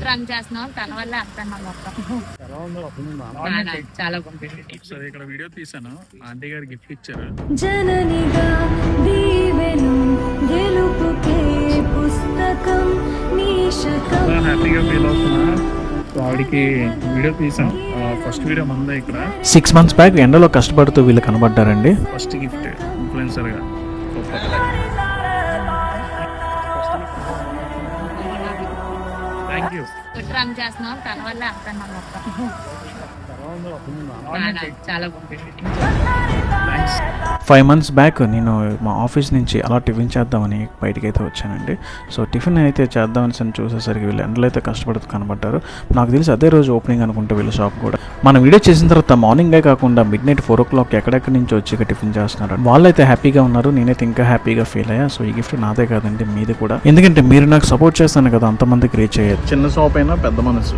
Run చేస్తున్నాం తన వల్ల అర్థం మొత్తం చాలా బాగుంది. సో ఇక్కడ వీడియో తీసాను, ఆంటీ గారు గిఫ్ట్ ఇచ్చారు. జననిగా దీవెను గెలుపుకే పుస్తకం నీశకం. హ్యాపీగా ఫీల్ అవుతున్నా. సో ఆవిడకి వీడియో తీసాం. ఫస్ట్ వీడియో మందే ఇక్కడ. 6 months బ్యాక్ ఎండలో కష్టపడుతూ వీళ్ళు కనబడ్డారండి. ఫస్ట్ గిఫ్ట్ ఇన్ఫ్లుయెన్సర్ గా. Thank you. రన్ చేస్తున్నాం తన వల్ల అర్థం మొత్తం చాలా బాగుంది. 5 months బ్యాక్ నేను మా ఆఫీస్ నుంచి అలా టిఫిన్ చేద్దామని బయటికి అయితే వచ్చానండి. సో టిఫిన్ అయితే చేద్దామని చూసేసరికి వీళ్ళు ఎండలో అయితే కష్టపడుతూ కనబడ్డారు. నాకు తెలిసి అదే రోజు ఓపెనింగ్ అనుకుంటే వీళ్ళ షాప్ కూడా. మన వీడియో చేసిన తర్వాత మార్నింగే కాకుండా midnight 4 o'clock ఎక్కడెక్కడి నుంచి వచ్చి టిఫిన్ చేస్తున్నారు. వాళ్ళైతే హ్యాపీగా ఉన్నారు, నేనైతే ఇంకా హ్యాపీగా ఫీల్ అయ్యా. సో ఈ గిఫ్ట్ నాదే కాదండి, మీది కూడా. ఎందుకంటే మీరు నాకు సపోర్ట్ చేస్తాను కదా, అంతమందికి రీచ్ అయ్యేది. చిన్న షాప్ అయినా పెద్ద మనసు.